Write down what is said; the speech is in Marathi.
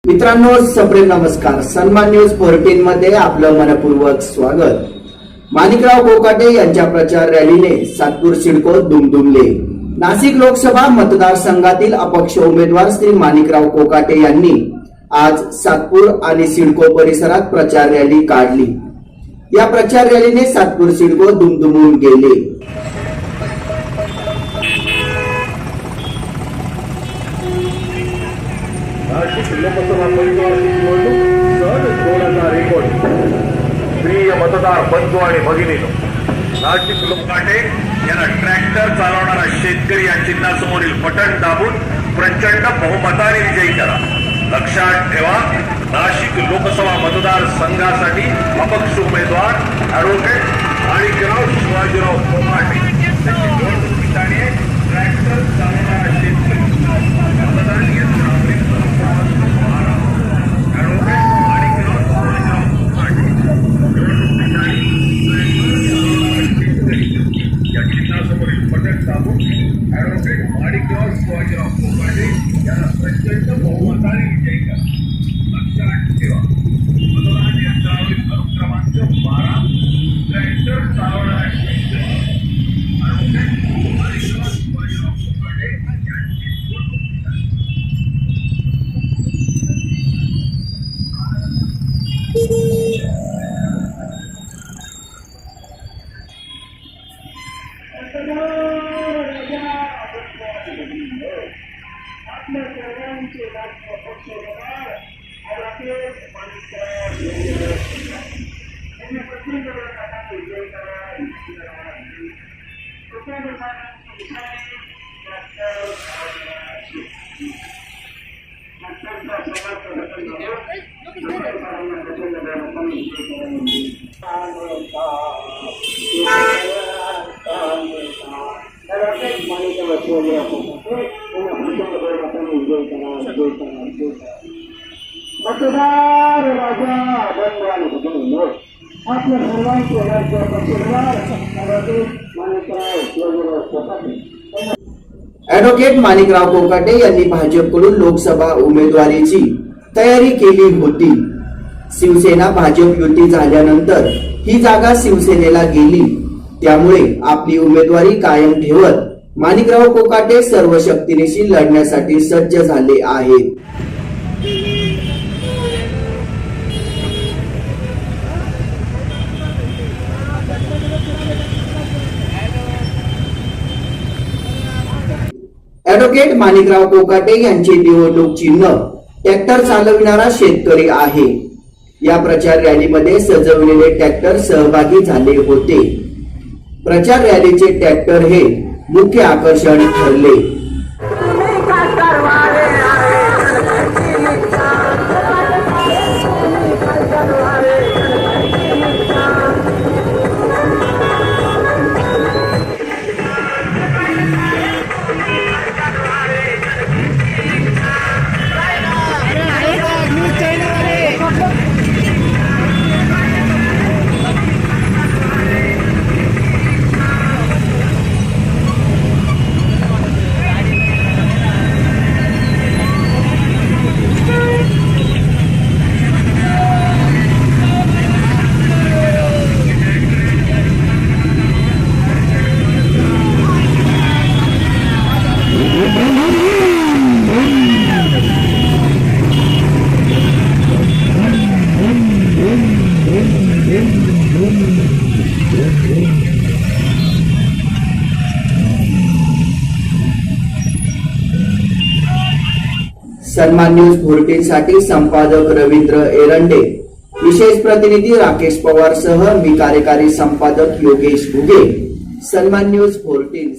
मित्रांनो, सप्रेम नमस्कार. सन्मान न्यूज 14 मध्ये आपलं मनपूर्वक स्वागत. माणिकराव कोकाटे यांच्या प्रचार रॅलीने सातपूर सिडको दुमदुमले. नाशिक लोकसभा मतदारसंघातील अपक्ष उमेदवार श्री माणिकराव कोकाटे यांनी आज सातपूर आणि सिडको परिसरात प्रचार रॅली काढली. या प्रचार रॅलीने सातपूर सिडको दुमदुमून गेले. नाशिक लोकसभा निवडणूक सहज जोडाचा रेकॉर्ड. प्रिय मतदार बंधू आणि भगिनीनो, नाशिक कोकाटे यांना ट्रॅक्टर चालवणारा शेतकरी या चिन्हासमोरील बटन दाबून प्रचंड बहुमताने विजयी करा. लक्षात ठेवा, नाशिक लोकसभा मतदारसंघासाठी अपक्ष उमेदवार ॲडव्होकेट माणिकराव शिवाजीराव कोकाटे त्यांची निवडणूक ठिकाणी ट्रॅक्टर चालवणारा शेतकरी मतदान यंत्रावरील शिवाजीराव कोकाटे यांना प्रचंड बहुमताने विजयी करा. लक्षात ठेवा, मतदान यंत्रावरील क्रमांक 12 ट्रॅक्टर चालवणारा शेतकरी शिवाजीराव कोकाटे यांची आपल्या सर्वांचे राष्ट्र पक्ष मतदार राजा बनवाने भगिनीनो, आपल्या सर्वांचे राज्य पक्षकार माणिकराव शिवाजीराव कोकाटे. ॲडव्होकेट माणिकराव कोकाटे यांनी भाजपकडून लोकसभा उमेदवारीची तयारी केली होती. शिवसेना भाजप युती झाल्यानंतर ही जागा शिवसेनेला गेली. त्यामुळे आपली उमेदवारी कायम ठेवत माणिकराव कोकाटे सर्व शक्तीनिशी लढण्यासाठी सज्ज झाले आहेत. ॲडव्होकेट माणिकराव कोकाटे यांचे निवडणूक चिन्ह ट्रॅक्टर चालविणारा शेतकरी आहे. या प्रचार रॅलीमध्ये सजवलेले ट्रॅक्टर सहभागी झाले होते. प्रचार रॅलीचे ट्रॅक्टर हे मुख्य आकर्षण ठरले. सन्मान न्यूज 14 साठी संपादक रवींद्र एरंडे, विशेष प्रतिनिधी राकेश पवार सह मी कार्यकारी संपादक योगेश घुगे. सन्मान न्यूज 14